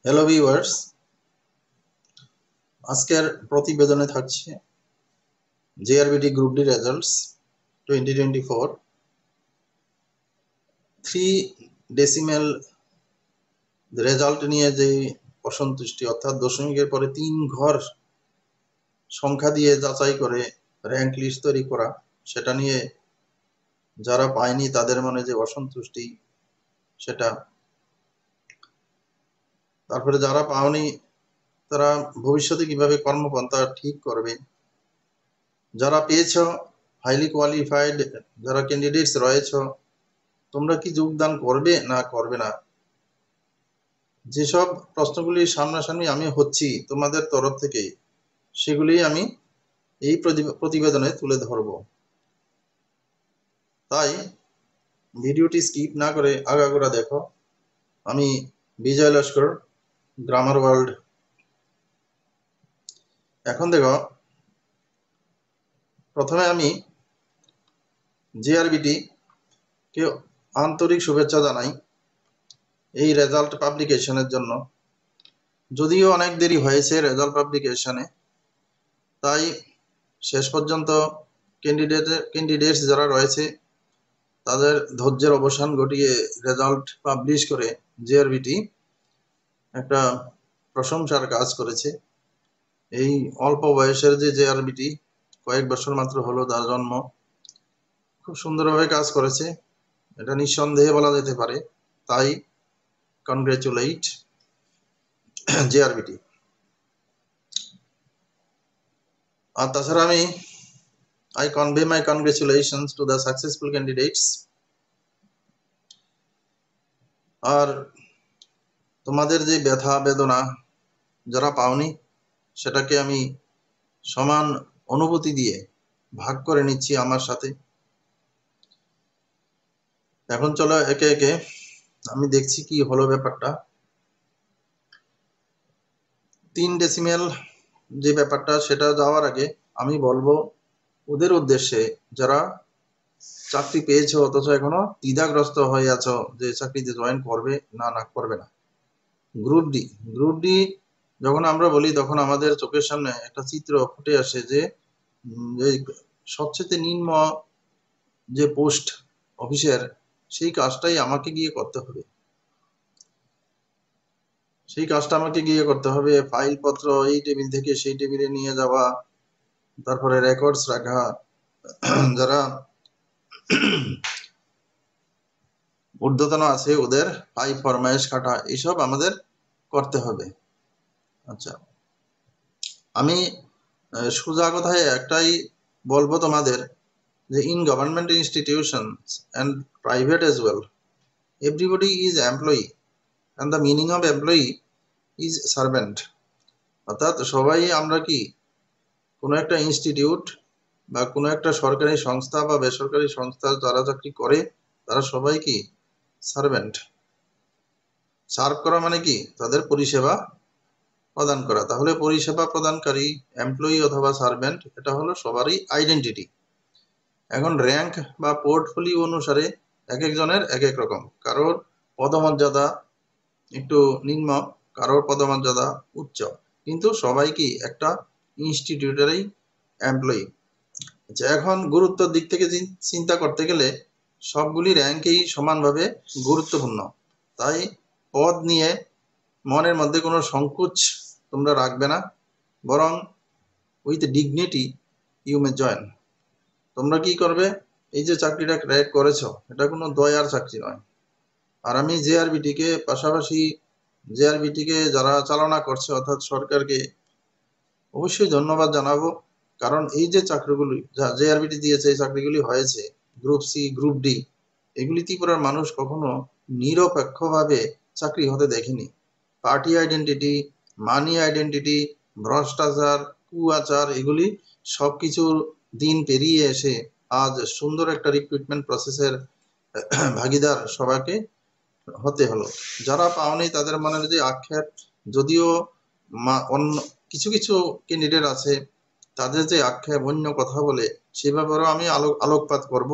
Hello viewers, আজকের প্রতিবেদনে থাকছে JRBT group D results 2024 3 decimal result নিয়ে যে অসন্তুষ্টি, অর্থাৎ দশমিকের পরে 3 ঘর সংখ্যা দিয়ে যাচাই করে র্যাঙ্ক লিস্ট তৈরি করা, সেটা নিয়ে যারা পায়নি তাদের মনে যে অসন্তুষ্টি সেটা, তারপরে যারা পাওনি তারা ভবিষ্যতে কিভাবে কর্মপন্থা ঠিক করবে, যারা পেয়েছ হাইলি কোয়ালিফাইড যারা ক্যান্ডিডেটস রয়েছ তোমরা কি যোগদান করবে না করবে না, যেসব প্রশ্নগুলি সামনাসামনি আমি হচ্ছি তোমাদের তরফ থেকে সেগুলি আমি এই প্রতিবেদনে তুলে ধরব। তাই ভিডিওটি স্কিপ না করে আগাগোড়া দেখো। আমি বিজয় লস্কর, গ্রামার ওয়ার্ল্ড। এখন দেখো, প্রথমে আমি জেআরবিটি কে আন্তরিক শুভেচ্ছা জানাই এই রেজাল্ট পাবলিকেশনের জন্য। যদিও অনেক দেরি হয়েছে রেজাল্ট পাবলিকেশনে, তাই শেষ পর্যন্ত ক্যান্ডিডেটস যারা রয়েছে তাদের ধৈর্যের অবসান ঘটিয়ে রেজাল্ট পাবলিশ করে জেআরবিটি একটা প্রশংসার কাজ করেছে। এই অল্প বয়সের যে জেআরবিটি, কয়েক বছর মাত্র হলো তার জন্ম, খুব সুন্দরভাবে কাজ করেছে, এটা নিঃসন্দেহে বলা যেতে পারে। তাই কনগ্রেচুলেট জেআরবিটি। আর তাছাড়া I convey my congratulations to the successful candidates. আর তোমাদের যে ব্যথা বেদনা যারা পাওনি সেটাকে আমি সমান অনুভূতি দিয়ে ভাগ করে নিচ্ছি আমার সাথে। এখন চলো একে একে আমি দেখছি কি হলো ব্যাপারটা। 3 ডেসিমেল যে ব্যাপারটা, সেটা যাওয়ার আগে আমি বলবো ওদের উদ্দেশ্যে যারা চাকরি পেয়েছো অথচ এখনো দ্বিধাগ্রস্ত হয়ে আছো যে চাকরিতে জয়েন করবে না করবে না। গ্রুপ ডি যখন আমরা বলি তখন আমাদের চোখের সামনে একটা চিত্র ফুটে আসে যে সবচেয়ে নিম্ন যে পোস্ট অফিসের, সেই কাজটাই আমাকে গিয়ে করতে হবে। ফাইল পত্র এই টেবিল থেকে সেই টেবিলে নিয়ে যাওয়া, তারপরে রেকর্ডস রাখা, যারা ঊর্ধ্বতন আছে ওদের হাই ফরমাইশ কাটা, এইসব আমাদের করতে হবে। আচ্ছা, আমি সোজা কথায় একটাই বলবো তোমাদের যে in government institutions and private as well, everybody is employee and the meaning of employee is servant. অর্থাৎ সবাই আমরা কি কোনো একটা ইনস্টিটিউট বা কোনো একটা সরকারি সংস্থা বা বেসরকারি সংস্থা যারা চাকরি করে তারা সবাই কি সার্ভেন্ট। সার্ভ করা মানে কি তাদের পরিষেবা প্রদান করা। তাহলে পরিষেবা প্রদানকারী এমপ্লয়ি অথবা সার্ভেন্ট, এটা হলো সবারই আইডেন্টিটি। এখন র্যাঙ্ক বা পোর্টফোলিও অনুসারে এক একজনের এক এক রকম, কারোর পদমর্যাদা একটু নিম্ন, কারোর পদমর্যাদা উচ্চ, কিন্তু সবাই কি একটা ইনস্টিটিউটেরই এমপ্লয়ি। আচ্ছা, এখন গুরুত্বের দিক থেকে চিন্তা করতে গেলে সবগুলি র্যাঙ্কেই সমানভাবে গুরুত্বপূর্ণ। তাই পদ নিয়ে মনের মধ্যে কোনো সংকোচ তোমরা রাখবে না, বরং with dignity you may join. তোমরা কি করবে, এই যে চাকরিটা ক্র্যাক করেছো এটা কোনো দয়ার চাকরি নয়। আর আমি জেআরবিটিকে পাশাপাশি জেআরবিটিকে যারা চালনা করছে অর্থাৎ সরকারকে অবশ্যই ধন্যবাদ জানাবো, কারণ এই যে চাকরিগুলি যা জেআরবিটি দিয়েছে, এই চাকরিগুলি হয়েছে গ্রুপ সি গ্রুপ ডি, এগুলি ত্রিপুরার মানুষ কখনো নিরপেক্ষভাবে চাকরি হতে দেখেনি। পার্টি আইডেন্টিটি, মানি আইডেন্টিটি, ভ্রষ্টাচার, কুয়াচার, এগুলি সবকিছুর দিন পেরিয়ে এসে আজ সুন্দর একটা রিক্রুটমেন্ট প্রসেসের ভাগিদার সবাইকে হতে হলো। যারা পাওনি তাদের মনের যে আক্ষেপ, যদিও অন্য কিছু কিছু ক্যান্ডিডেট আছে তাদের যে আক্ষেপ অন্য কথা বলে, সে ব্যাপারেও আমি আলোকপাত করব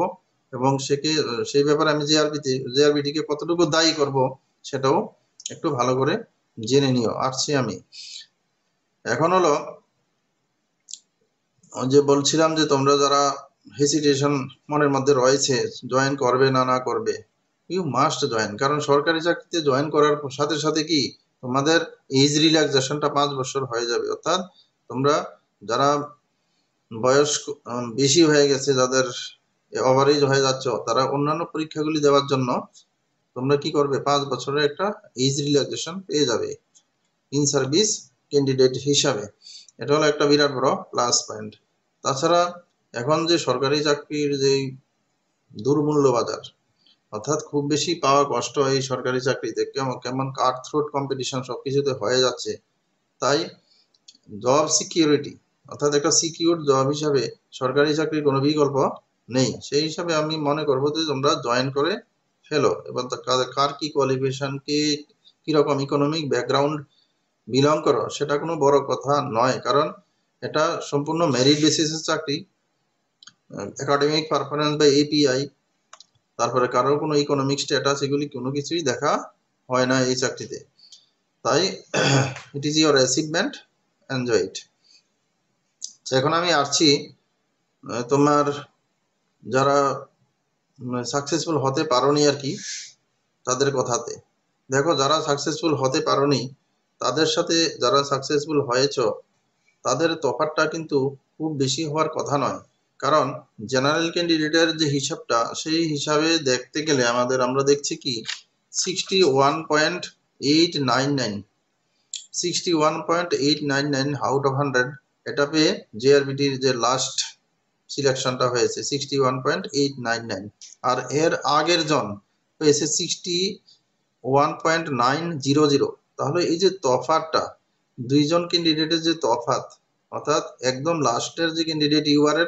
এবং সেই ব্যাপারে আমি জেআরবিটিকে কতটুকু দায়ী করব সেটাও একটু ভালো করে জেনে নিও। আসছি আমি। এখন হলো যে বলছিলাম যে তোমরা যারা হেসিটেশন মনের মধ্যে রয়েছে জয়েন করবে না করবে, ইউ মাস্ট জয়েন। কারণ সরকারি চাকরিতে জয়েন করার সাথে সাথে কি তোমাদের এজ রিল্যাক্সেশনটা 5 বছর হয়ে যাবে। অর্থাৎ তোমরা যারা বয়স বেশি হয়ে গেছে, যাদের ওভারেজ হয়ে যাচ্ছ, তারা অন্যান্য পরীক্ষাগুলি দেওয়ার জন্য তোমরা কি করবে, 5 বছরের একটা এজ রিল্যাক্সেশন পেয়ে যাবে ইন সার্ভিস ক্যান্ডিডেট হিসাবে। এটা হলো একটা বিরাট বড় প্লাস পয়েন্ট। তাছাড়া এখন যে সরকারি চাকরির যে দুর্মূল্য বাজার, অর্থাৎ খুব বেশি পাওয়া কষ্ট এই সরকারি চাকরিতে, কেমন কেমন কাট থ্রোট কম্পিটিশন সবকিছুতে হয়ে যাচ্ছে। তাই জব সিকিউরিটি, অর্থাৎ একটা সিকিউর জব হিসাবে সরকারি চাকরির কোনো বিকল্প নেই। সেই হিসাবে আমি মনে করবো যে তোমরা জয়েন করে ফেলো। এবং কার কি কোয়ালিফিকেশন, কিরকম ইকোনমিক ব্যাকগ্রাউন্ড বিলং করো সেটা কোনো বড় কথা নয়, কারণ এটা সম্পূর্ণ মেরিট বেসিসের চাকরি। একাডেমিক পারফরমেন্স বা এপিআই, তারপরে কারোর কোনো ইকোনমিক স্ট্যাটাস, এগুলি কোনো কিছুই দেখা হয় না এই চাকরিতে। তাই it is your achievement, enjoy it. এখন আমি আসছি তোমার যারা সাকসেসফুল হতে পারোনি আর কি, তাদের কথাতে। দেখো, যারা সাকসেসফুল হতে পারোনি তাদের সাথে যারা সাকসেসফুল হয়েছ, তাদের তফাৎটা কিন্তু খুব বেশি হওয়ার কথা নয়। কারণ জেনারেল ক্যান্ডিডেটের যে হিসাবটা, সেই হিসাবে দেখতে গেলে আমরা দেখছি কি 61.899 61.899 আউট অফ 100 এটা পেয়ে জেআরবিটির যে লাস্ট সিলেকশনটা হয়েছে 61.899, আর এর আগের জন পেয়েছে 61.900। তাহলে এই যে তফাৎটা, দুইজন ক্যান্ডিডেটের যে তফাৎ, অর্থাৎ একদম লাস্টের যে ক্যান্ডিডেট ইউআর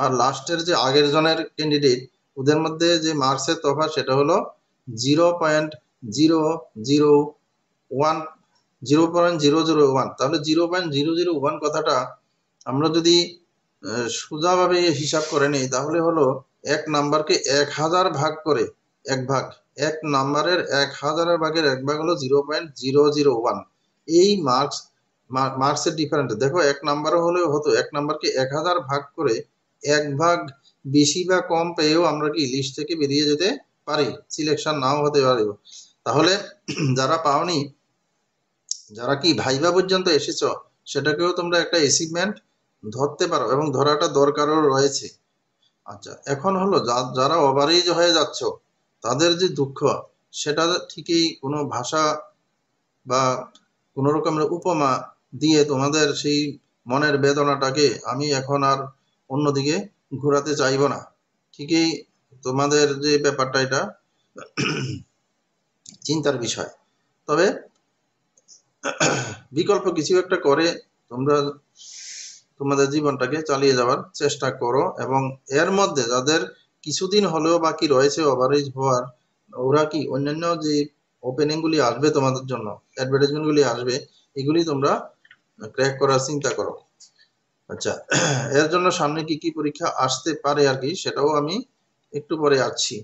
আর লাস্টের যে আগের জনের ক্যান্ডিডেট, ওদের মধ্যে যে মার্কসের তফাৎ সেটা হলো 0.001 0.001। তাহলে 0.001 কথাটা আমরা যদি সোজাভাবে হিসাব করে নেই, তাহলে হলো এক নাম্বারকে 1000 ভাগ করে এক ভাগ, এক নাম্বারের 1000 ভাগের এক ভাগ হলো 0.001। এই মার্কসের ডিফারেন্স দেখো, এক নাম্বারও হলেও হতো, এক নাম্বারকে 1000 ভাগ করে এক ভাগ বেশি বা কম পেয়েও আমরা কি লিস্ট থেকে বেরিয়ে যেতে পারি, সিলেকশন নাও হতে পারি। তাহলে যারা পাওনি, যারা কি ভাইবা পর্যন্ত এসেছো, সেটাকেও তোমরা একটা অ্যাচিভমেন্ট ধরতে পারো এবং ধরাটা দরকারও রয়েছে। আচ্ছা, এখন হলো যারা ওভারেজ হয়ে যাচ্ছ, তাদের যে দুঃখ, সেটা ঠিকই কোনো ভাষা বা কোনো রকমের উপমা দিয়ে তোমাদের সেই মনের বেদনাটাকে আমি এখন আর অন্যদিকে ঘোরাতে চাইব না। ঠিকই তোমাদের যে ব্যাপারটা, এটা চিন্তার বিষয়। তবে বিকল্প কিছু একটা করে তোমরা তোমাদের জীবনটাকে চালিয়ে যাওয়ার চেষ্টা করো। এবং এর মধ্যে যাদের কিছুদিন হলেও বাকি রয়েছে ওভারেজ হওয়ার, ওরা কি অন্যান্য যে ওপেনিং গুলি আসবে তোমাদের জন্য, অ্যাডভার্টাইজমেন্ট গুলি আসবে, এগুলি তোমরা ক্র্যাক করার চিন্তা করো। আচ্ছা, এর জন্য সামনে কি কি পরীক্ষা আসতে পারে আর কি, সেটাও আমি একটু পরে আসছি।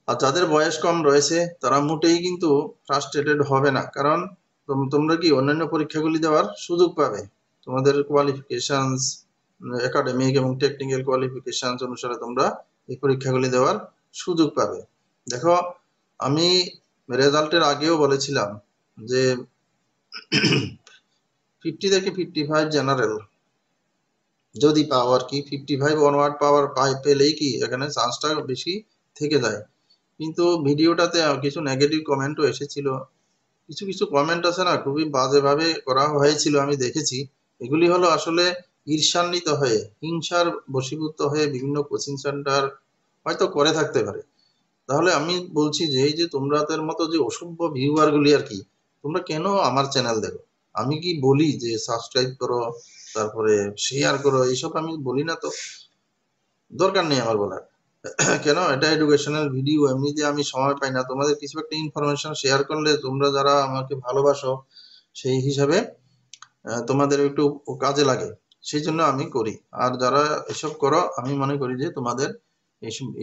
আর যাদের বয়স কম রয়েছে তারা মোটেই কিন্তু ফ্রাস্ট্রেটেড হবে না, কারণ তোমরা কি অন্যান্য পরীক্ষাগুলি দেওয়ার সুযোগ পাবে। তোমাদের কোয়ালিফিকেশনস, একাডেমিক এবং টেকনিক্যাল কোয়ালিফিকেশনস অনুসারে তোমরা এই পরীক্ষাগুলি দেওয়ার সুযোগ পাবে। দেখো, আমি রেজাল্টের আগেও বলেছিলাম যে 50 থেকে 55 জেনারেল যদি পাও আর কি, 55 অনওয়ার্ড পাওয়ার পেলেই কি এখানে চান্সটা বেশি থেকে যায়। কিন্তু ভিডিওটাতে কিছু নেগেটিভ কমেন্টও এসেছিল, কিছু কিছু কমেন্ট আছে না, খুবই বাজেভাবে করা হয়েছিল, আমি দেখেছি। এগুলি হলো আসলে ঈর্ষান্বিত হয়ে, হিংসার বশীভূত হয়ে বিভিন্ন কোচিং সেন্টার হয়তো করে থাকতে পারে। তাহলে আমি বলছি যে এই যে তোমাদের মতো যে অসভ্য ভিউয়ার গুলি আর কি, তোমরা কেন আমার চ্যানেল দেখো? আমি কি বলি যে সাবস্ক্রাইব করো, তারপরে শেয়ার করো, এইসব আমি বলি না, তো দরকার নেই আমার বলার। কেন, এটা এডুকেশনাল ভিডিও, এমনিতে আমি সময় পাই না। তোমাদের কিছু একটা ইনফরমেশন শেয়ার করলে তোমরা যারা আমাকে ভালোবাসো, সেই হিসাবে তোমাদের একটু কাজে লাগে, সেই জন্য আমি করি। আর যারা এসব করো, আমি মনে করি যে তোমাদের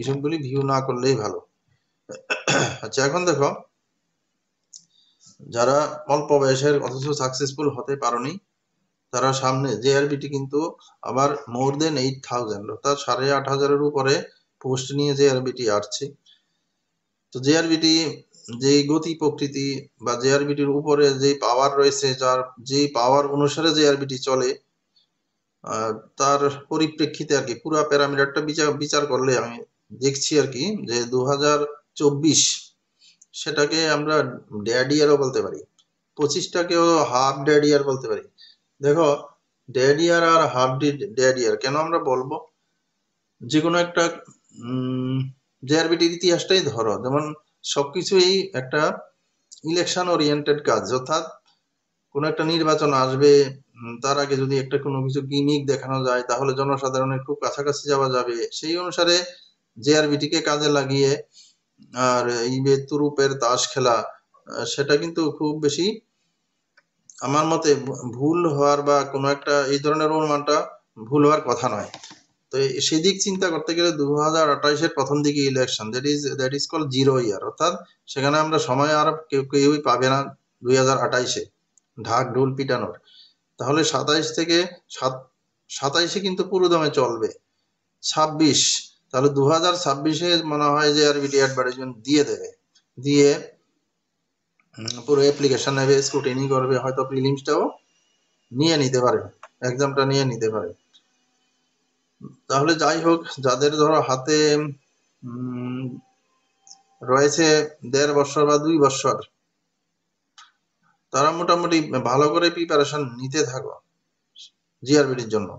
এসবগুলি ভিউ না করলেই ভালো। আচ্ছা, এখন দেখো, যারা অল্প বয়সের অথচ সাকসেসফুল হতে পারোনি, তারা সামনে জেআরবিটি কিন্তু আবার মোর দেন 8,000 অর্থাৎ 8,500-এর উপরে পোস্ট নিয়ে জেআরবিটি আসছে। তো জেআরবিটি যে গতি প্রকৃতি বা জেআরবিটির উপরে যে পাওয়ার রয়েছে, যার যে পাওয়ার অনুসারে জেআরবিটি চলে, তার পরিপ্রেক্ষিতে আর কি পুরো প্যারামিটারটা বিচার করলে আমি দেখছি আর কি যে 2024 সেটাকে আমরা ড্যাড ইয়ারও বলতে পারি, 25টাকেও হাফ ড্যাড ইয়ার বলতে পারি। দেখো, ড্যাড ইয়ার আর হাফ ড্যাড ইয়ার কেন আমরা বলবো? যে কোনো একটা জেআরবিটির ইতিহাসটাই ধরো, যেমন সবকিছুই একটা ইলেকশন ওরিয়েন্টেড কাজ, অর্থাৎ কোনো একটা নির্বাচন আসবে, তার আগে যদি একটা কোনো কিছু গিমিক দেখানো যায় তাহলে জনসাধারণের খুব কাছাকাছি যাওয়া যাবে, সেই অনুসারে জেআরবিটিকে কাজে লাগিয়ে আর এই যে তুরুপের তাস খেলা, সেটা কিন্তু খুব বেশি আমার মতে ভুল হওয়ার বা কোনো একটা এই ধরনের অনুমানটা ভুল হওয়ার কথা নয়। তো সেদিক চিন্তা করতে গেলে 2028-এর প্রথম দিকে election, that is call zero year, অর্থাৎ সেখানে আমরা সময় আর কেউই পাবে না 2028-এ ঢাক ঢোল পিটানোর। তাহলে 27 থেকে 27-এ কিন্তু পুরোদমে চলবে। 26, তাহলে 2026-এ মনে হয় যে আরবিটি অ্যাডভার্টাইজমেন্ট দিয়ে দেবে, দিয়ে পুরো অ্যাপ্লিকেশন নেবে, স্ক্রুটিনি করবে, হয়তো প্রিলিমসটাও নিয়ে নিতে পারে, এক্সামটা নিয়ে নিতে পারে। তাহলে যাই হোক, যাদের ধরো হাতে রয়েছে 1.5 বছর বা 2 বছর, তারা মোটামুটি ভালো করে প্রিপারেশন নিতে থাকো জিআরবিটির জন্য।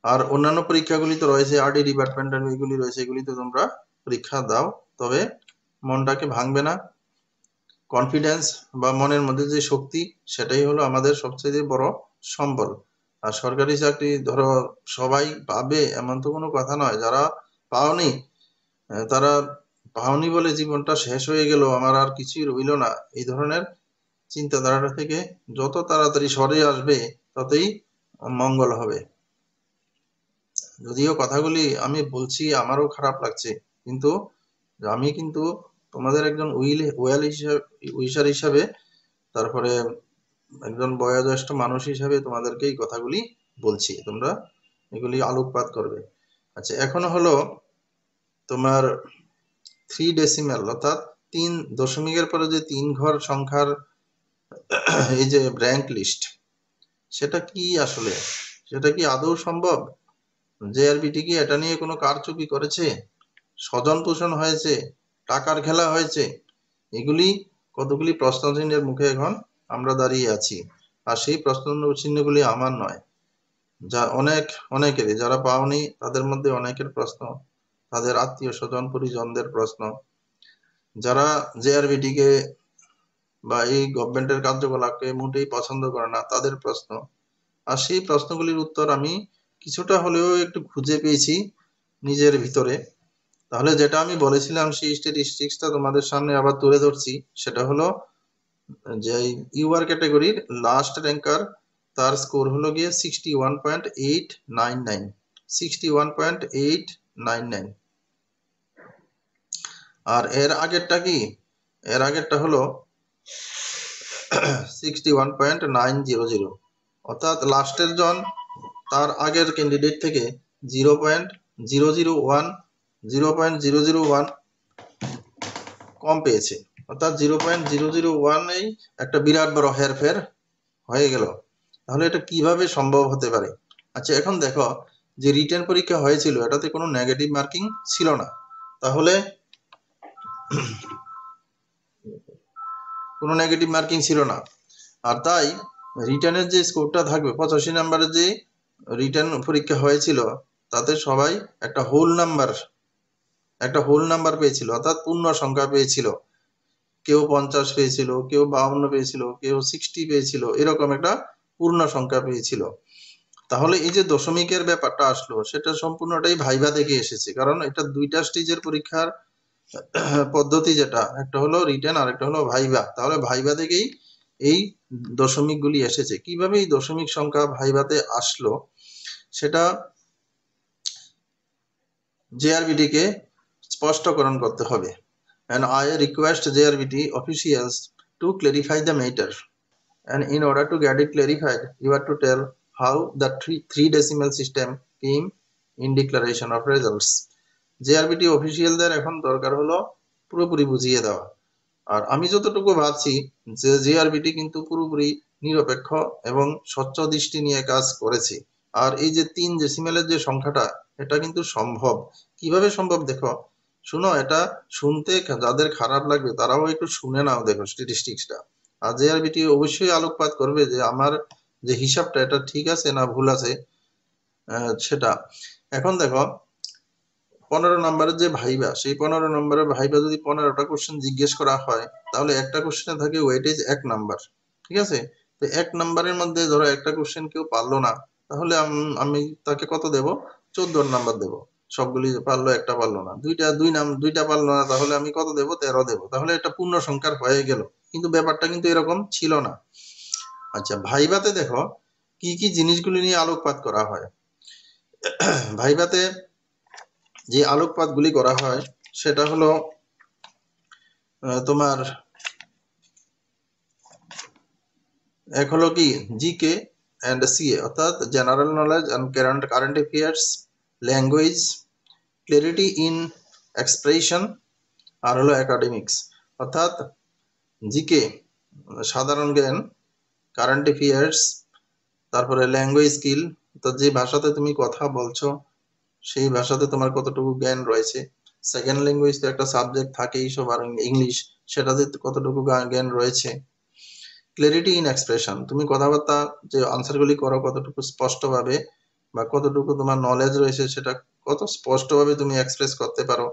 আর অন্যান্য পরীক্ষাগুলি তো রয়েছে, আরডি ডিপার্টমেন্টের এগুলি রয়েছে, এগুলি তো তোমরা পরীক্ষা দাও, তবে মনটাকে ভাঙবে না। কনফিডেন্স বা মনের মধ্যে যে শক্তি, সেটাই হলো আমাদের সবচেয়ে বড় সম্বল। আর সরকারি চাকরি ধরো সবাই পাবে এমন তো কোনো কথা নয়, যারা পাওনি তারা পাওনি বলে জীবনটা শেষ হয়ে গেল, আমার আর কিছুই রইল না, এই ধরনের চিন্তাধারাটা থেকে যত তাড়াতাড়ি সরে আসবে ততই মঙ্গল হবে। যদিও কথাগুলি আমি বলছি আমারও খারাপ লাগছে, কিন্তু আমি কিন্তু তোমাদের একজন উইশার হিসাবে, তারপরে একজন বয়োজ্যেষ্ঠ মানুষ হিসাবে তোমাদেরকে এই কথাগুলি বলছি, তোমরা এগুলি আলোকপাত করবে। আচ্ছা, এখন হলো তোমার 3 ডেসিমেল অর্থাৎ 3 দশমিকের পরে যে 3 ঘর সংখ্যার এই যে র্যাঙ্ক লিস্ট, সেটা কি আসলে, সেটা কি আদৌ সম্ভব? জেআরবিটি কি এটা নিয়ে কোনো কারচুপি করেছে? স্বজন পোষণ হয়েছে? টাকার খেলা হয়েছে? এগুলি কতগুলি প্রশ্ন চিহ্নের মুখে এখন আমরা দাঁড়িয়ে আছি। আর সেই প্রশ্ন চিহ্নগুলি আমার নয়, যা অনেকেরই, যারা পাওনি তাদের মধ্যে অনেকের প্রশ্ন, তাদের আত্মীয় স্বজন পরিজনদের প্রশ্ন, যারা জেআরবিটিকে বা এই গভর্নমেন্টের কার্যকলাপকে মোটেই পছন্দ করে না তাদের প্রশ্ন। আর সেই প্রশ্নগুলির উত্তর আমি কিছুটা হলেও একটু খুঁজে পেয়েছি নিজের ভিতরে। তাহলে যেটা আমি বলেছিলাম সেই স্ট্যাটিস্টিক্সটা তোমাদের সামনে আবার তুলে ধরছি। সেটা হলো যে ইউআর ক্যাটাগরির লাস্ট র্যাঙ্কার, তার স্কোর হলো গিয়ে 61.899, 61.899। আর এর আগেরটা কি, এর আগেরটা হলো 61.900, অর্থাৎ লাস্টের জন তার আগের ক্যান্ডিডেট থেকে 0.001 কম পেয়েছে, অর্থাৎ 0.001-এই একটা বিরাট বড় হেরফের হয়ে গেল। তাহলে এটা কিভাবে সম্ভব হতে পারে? আচ্ছা, এখন দেখো, যে রিটেন পরীক্ষা হয়েছিল এটাতে কোনো নেগেটিভ মার্কিং ছিল না, তাহলে কোনো নেগেটিভ মার্কিং ছিল না, আর তাই রিটেনের যে স্কোরটা থাকবে 85 নাম্বারের যে রিটেন পরীক্ষা হয়েছিল তাতে সবাই একটা হোল নাম্বার পেয়েছিল, অর্থাৎ পূর্ণ সংখ্যা পেয়েছিল। কেউ 50 পেয়েছিল, কেউ 52 পেয়েছিল, কেউ 60 পেয়েছিল, এরকম একটা পূর্ণ সংখ্যা পেয়েছিল। তাহলে এই যে দশমিকের ব্যাপারটা আসলো সেটা সম্পূর্ণটাই ভাইভা থেকে এসেছে, কারণ এটা 2টা স্টেজের পরীক্ষার পদ্ধতি, যেটা একটা হলো রিটেন আর একটা হলো ভাইভা। তাহলে ভাইভা থেকেই এই দশমিকগুলি এসেছে। কিভাবে এই দশমিক সংখ্যা ভাইভাতে আসলো সেটা জেআরবিটিকে স্পষ্টকরণ করতে হবে। and I request JRBT officials to clarify the matter. And in order to get it clarified, you have to tell how the three decimal system came in declaration of results. JRBT অফিসিয়ালদের এখন দরকার হলো পুরোপুরি বুঝিয়ে দেওয়া। আর আমি যতটুকু ভাবছি যে JRBT কিন্তু পুরোপুরি নিরপেক্ষ এবং স্বচ্ছ দৃষ্টি নিয়ে কাজ করেছে। আর এই যে 3 ডেসিমেলের যে সংখ্যাটা, এটা কিন্তু সম্ভব। কিভাবে সম্ভব দেখো, শুনো, এটা শুনতে যাদের খারাপ লাগবে তারাও একটু শুনে নাও, দেখো স্ট্যাটিস্টিক্সটা। আর JRBT অবশ্যই আলোকপাত করবে যে আমার যে হিসাবটা এটা ঠিক আছে না ভুল আছে সেটা। এখন দেখো 15 নম্বরের যে ভাইবা, সেই 15 নম্বরের ভাইবা যদি 15টা কোশ্চেন জিজ্ঞেস করা হয়, তাহলে একটা কোশ্চেনে থাকে ওয়েটেজ 1 নাম্বার, ঠিক আছে? তো 1 নাম্বারের মধ্যে ধরো একটা কোশ্চেন কেউ পারলো না, তাহলে আমি তাকে কত দেব? 14 নাম্বার দেব। সবগুলি পারলো, একটা পারলো না, দুইটা পারলো না, তাহলে আমি কত দেব? 13 দেব। তাহলে এটা পূর্ণ সংখ্যার হয়ে গেল। কিন্তু ব্যাপারটা কিন্তু এরকম ছিল না। আচ্ছা, ভাইবাতে দেখো কি কি জিনিসগুলি নিয়ে আলোকপাত করা হয়। ভাইবাতে যে আলোকপাতগুলি করা হয় সেটা হলো তোমার এক হলো কি জিকে অ্যান্ড সিএ, অর্থাৎ general knowledge and current affairs, language, clarity in expression, আর হলো একাডেমিক্স। অর্থাৎ জিকে সাধারণ জ্ঞান, কারেন্ট অ্যাফেয়ার্স, তারপরে ল্যাঙ্গুয়েজ স্কিল, তো যে ভাষাতে তুমি কথা বলছো সেই ভাষাতে তোমার কতটুকু জ্ঞান রয়েছে। সেকেন্ড ল্যাঙ্গুয়েজ তো একটা সাবজেক্ট থাকেই সবার, ইংলিশ, সেটাতে কতটুকু জ্ঞান রয়েছে। ক্ল্যারিটি ইন এক্সপ্রেশন, তুমি কথাবার্তা যে আনসারগুলি করো কতটুকু স্পষ্টভাবে বা কতটুকু তোমার নলেজ রয়েছে সেটা কত স্পষ্টভাবে তুমি এক্সপ্রেস করতে পারো।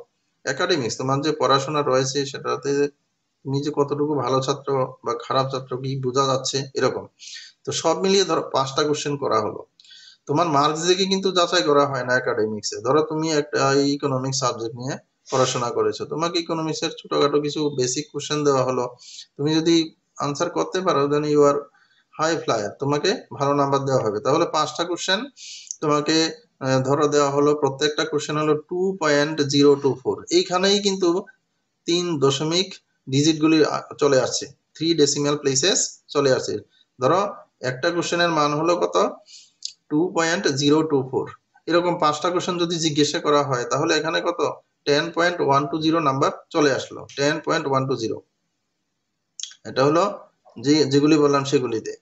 একাডেমিক্স, তোমার যে পড়াশোনা রয়েছে সেটাতে তুমি যে কতটুকু ভালো ছাত্র বা খারাপ ছাত্র কি বোঝা যাচ্ছে, এরকম। তো সব মিলিয়ে ধরো 5টা কোশ্চেন করা হলো। তোমার মার্কস দেখে কিন্তু যাচাই করা হয় না একাডেমিক্সে। ধরো তুমি একটা ইকোনমিক্স সাবজেক্ট নিয়ে পড়াশোনা করেছো, তোমাকে ইকোনমিক্সের ছোটখাটো কিছু বেসিক কোশ্চেন দেওয়া হলো, তুমি যদি আনসার করতে পারো then you are high flyer, তোমাকে ভালো নাম্বার দেওয়া হবে। তাহলে 5টা কোশ্চেন তোমাকে ধরো দেওয়া হলো, প্রত্যেকটা কোশ্চেন হলো 2.024। এইখানেই কিন্তু 3 দশমিক ডিজিট গুলি চলে আসছে, 3 ডেসিমাল প্লেসেস চলে আসছে। ধরো একটা কোশ্চেনের মান হলো কত? 2.024। এরকম 5টা কোশ্চেন যদি জিজ্ঞাসা করা হয় তাহলে এখানে কত? 10.120 নাম্বার চলে আসলো, 10.120। এটা হলো যেগুলি বললাম সেগুলিতে।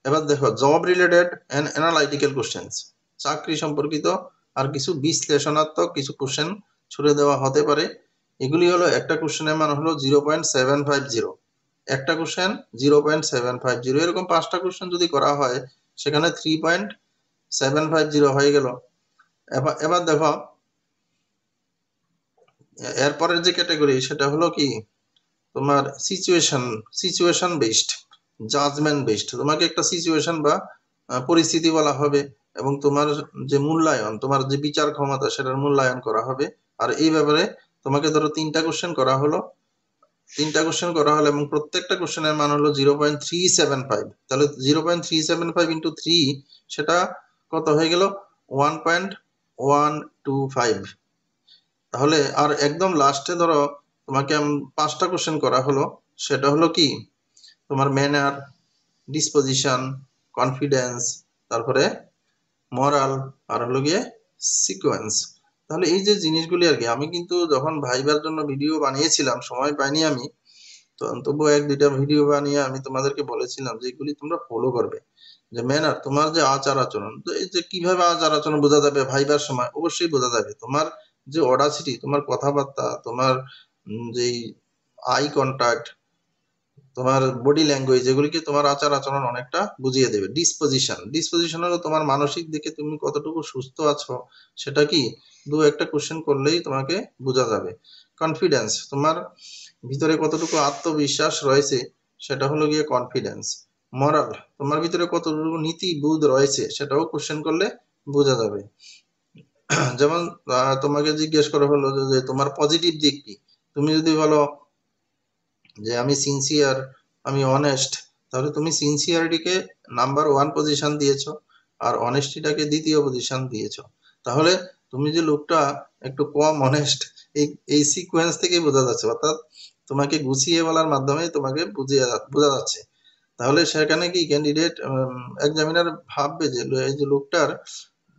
এবার দেখো job related and analytical questions, চাকরি সম্পর্কিত আর কিছু বিশ্লেষণাত্মক কিছু কোশ্চেন ছুড়ে দেওয়া হতে পারে। এগুলি হলো একটা কোশ্চেনের মান হলো 0.750, একটা কোশ্চেন 0.750। এরকম 5টা কোশ্চেন যদি করা হয় সেখানে 3.750 হয়ে গেল। এবার দেখো এরপরের যে ক্যাটাগরি সেটা হলো কি তোমার সিচুয়েশন বেসড, জাজমেন্ট বেসড। তোমাকে একটা সিচুয়েশন বা পরিস্থিতি বলা হবে এবং তোমার যে মূল্যায়ন, তোমার যে বিচার ক্ষমতা সেটার মূল্যায়ন করা হবে। আর এই ব্যাপারে তোমাকে ধরো 3টা কোশ্চেন করা হলো, এবং প্রত্যেকটা কোশ্চেনের মান হলো 0.375। তাহলে 0.375 ইন্টু 3, সেটা কত হয়ে গেল? 1.125। তাহলে আর একদম লাস্টে ধরো তোমাকে 5টা কোশ্চেন করা হলো, সেটা হলো কি তোমার ম্যানার, ডিসপোজিশন, কনফিডেন্স, তারপরে মরাল, আর হলো গিয়ে সিকোয়েন্স। তাহলে এই যে জিনিসগুলি আর কি, আমি কিন্তু যখন ভাইবার জন্য ভিডিও বানিয়েছিলাম সময় পাইনি আমি, তো তবুও 1-2টা ভিডিও বানিয়ে আমি তোমাদেরকে বলেছিলাম যে এগুলি তোমরা ফলো করবে। যে ম্যানার, তোমার যে আচার আচরণ, তো এই যে কিভাবে আচার আচরণ বোঝা যাবে ভাইবার সময়? অবশ্যই বোঝা যাবে তোমার যে অডাসিটি, তোমার কথাবার্তা, তোমার যে আই কন্টাক্ট, তোমার বডি ল্যাঙ্গুয়েজ, এগুলিকে তোমার আচার আচরণ অনেকটা বুঝিয়ে দেবে। ডিসপোজিশন হলো তোমার মানসিক দিকে তুমি কতটুকু সুস্থ আছো, সেটা কি 2-1টা কোশ্চেন করলেই তোমাকে বোঝা যাবে। কনফিডেন্স, তোমার ভিতরে কতটুকু আত্মবিশ্বাস রয়েছে, সেটা হলো গিয়ে কনফিডেন্স। মরাল, তোমার ভিতরে কতটুকু নীতিবোধ রয়েছে, সেটাও কোশ্চেন করলে বোঝা যাবে। যেমন তোমাকে জিজ্ঞেস করা হলো যে তোমার পজিটিভ দিক কি, তুমি যদি বলো যে আমি সিনসিয়ার, আমি অনেস্ট, তাহলে তুমি সিনসিয়ারিটিকে নাম্বার 1 পজিশন দিয়েছো আর অনেস্টিটাকে দ্বিতীয় পজিশন দিয়েছো। তাহলে তুমি যে লোকটা একটু কম অনেস্ট এই সিকোয়েন্স থেকে বোঝা যাচ্ছে, অর্থাৎ তোমাকে গুছিয়ে বলার মাধ্যমে তোমাকে বোঝা যাচ্ছে। তাহলে সেখানে কি ক্যান্ডিডেট এক্সামিনার ভাববে যে এই যে লোকটার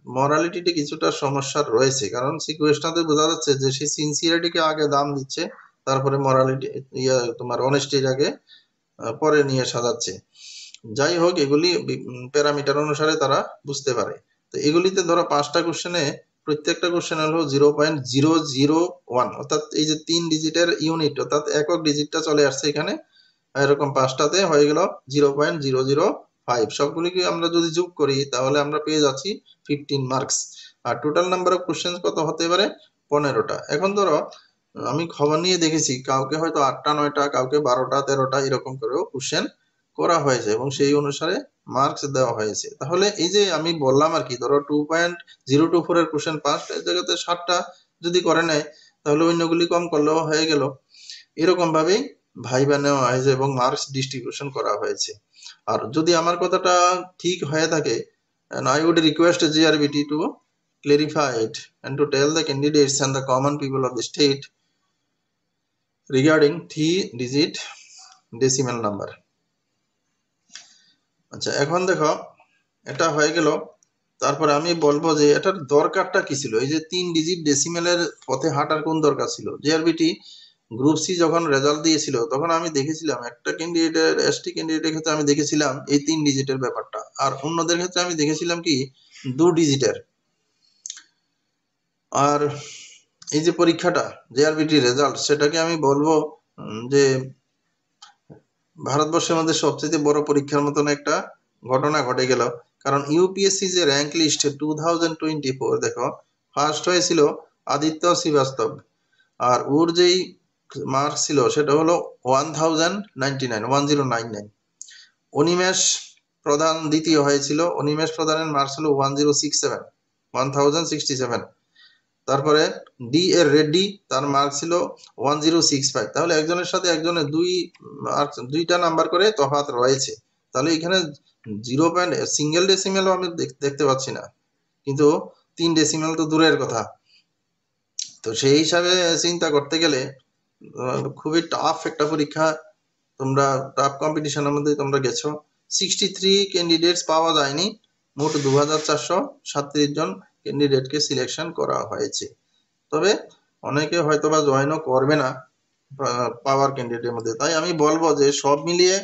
মরালিটিতে কিছুটা সমস্যা রয়েছে, কারণ সিকোয়েন্সটাতে বোঝা যাচ্ছে যে সে সিনসিয়ারিটিকে আগে দাম দিচ্ছে, তারপরে মরালিটি তোমার অনেস্টির আগে পরে নিয়ে সাজাচ্ছে। যাই হোক, এগুলি প্যারামিটার অনুসারে তারা বুঝতে পারে। তো এগুলিতে ধরো 5টা কোশ্চেনে প্রত্যেকটা কোশ্চেন হলো 0.001, অর্থাৎ এই যে 3 ডিজিটের ইউনিট, অর্থাৎ একক ডিজিটটা চলে আসছে এখানে, এরকম 5টাতে হয়ে গেল 0.005। সবগুলিকে আমরা যদি যোগ করি তাহলে আমরা পেয়ে যাচ্ছি 15 মার্কস। আর টোটাল নাম্বার অফ কোশ্চেন কত হতে পারে? 15টা। এখন ধরো আমি খবর নিয়ে দেখেছি কাউকে হয়তো 8টা 9টা, কাউকে 12টা 13টা এরকম করেও কোশ্চেন করা হয়েছে এবং সেই অনুসারে মার্কস দেওয়া হয়েছে। তাহলে এই যে আমি বললাম আর কি, ধরো 2.024 এর কোশ্চেন 5 এর জায়গাতে 7টা যদি করে নেয় তাহলে অন্যগুলি কম করলেও হয়ে গেল। এরকম ভাবেই ভাইবা নেওয়া হয়েছে এবং মার্কস ডিস্ট্রিবিউশন করা হয়েছে। আর যদি আমার কথাটা ঠিক হয়ে থাকে, and I would request GRBT to clarify it and to tell the candidates and the common people of the state regarding 3-digit decimal number. আচ্ছা, এখন দেখো এটা হয়ে গেল। তারপরে আমি বলবো যে এটার দরকারটা কি ছিল, এই যে 3 ডিজিট ডেসিমেলের পথে হাঁটার কোন দরকার ছিল? জিআরবিটি গ্রুপ সি যখন রেজাল্ট দিয়েছিল তখন আমি দেখেছিলাম একটা ক্যান্ডিডেটের, এসটি ক্যান্ডিডেটের ক্ষেত্রে আমি দেখেছিলাম এই 3 ডিজিটের ব্যাপারটা, আর অন্যদের ক্ষেত্রে আমি দেখেছিলাম কি 2 ডিজিটের। আর এই যে পরীক্ষাটা জিআরবিটি রেজাল্ট, সেটাকে আমি বলবো যে ভারতবর্ষের মধ্যে সবচেয়ে বড় পরীক্ষার মতন একটা ঘটনা ঘটে গেল। কারণ ইউপিএসসি যে র্যাঙ্ক লিস্ট 2024, দেখো ফার্স্ট হয়েছিল আদিত্য শ্রীবাস্তব, আর ওর যেই মার্কস ছিল সেটা হলো 1099। অনিমেষ প্রধান দ্বিতীয় হয়েছিল, অনিমেষ প্রধানের মার্কস হলো 1067। তারপরে ডি এর রেড্ডি, তার মার্কস ছিল 1065। তাহলে একজনের সাথে একজনের দুইটা নাম্বার করে তফাৎ রয়েছে। তাহলে এখানে 0. সিঙ্গেল ডেসিমেলও আমি দেখতে পাচ্ছি না, কিন্তু 3 ডেসিমেল তো দূরের কথা। তো সেই হিসাবে চিন্তা করতে গেলে খুবই টাফ একটা পরীক্ষা, তোমরা টাফ কম্পিটিশনের মধ্যে তোমরা গেছো। 63 ক্যান্ডিডেটস পাওয়া যায়নি, মোট 2437 জন ক্যান্ডিডেটকে সিলেকশন করা হয়েছে। তবে অনেকে হয়তোবা জয়েনও করবে না পাওয়ার ক্যান্ডিডেটের মধ্যে। তাই আমি বলবো যে সব মিলিয়ে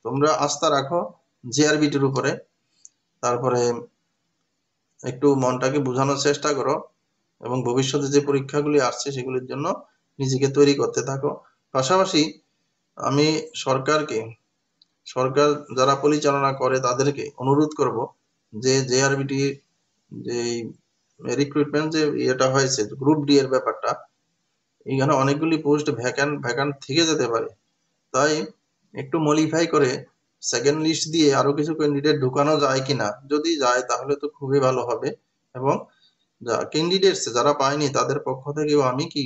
তোমরা আস্থা রাখো জিআরবিটির উপরে, তারপরে একটু মনটাকে বোঝানোর চেষ্টা করো এবং ভবিষ্যতে যে পরীক্ষাগুলি আসছে সেগুলির জন্য নিজেকে তৈরি করতে থাকো। পাশাপাশি আমি সরকার যারা পরিচালনা করে তাদেরকে অনুরোধ করব যে জেআরবিটি যে রিক্রুটমেন্ট যে এটা হয়েছে গ্রুপ ডি এর ব্যাপারটা, এখানে অনেকগুলি পোস্ট ভ্যাকান্ট থেকে যেতে পারে। তাই একটু মডিফাই করে সেকেন্ড লিস্ট দিয়ে আরো কিছু ক্যান্ডিডেট ঢুকানো যায় কিনা, যদি যায় তাহলে তো খুবই ভালো হবে। এবং ক্যান্ডিডেটস যারা পায়নি তাদের পক্ষ থেকেও আমি কি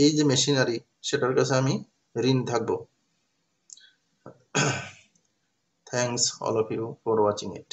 এই যে মেশিনারি সেটার কাছে আমি ঋণ থাকবো। Thanks all of you for watching it.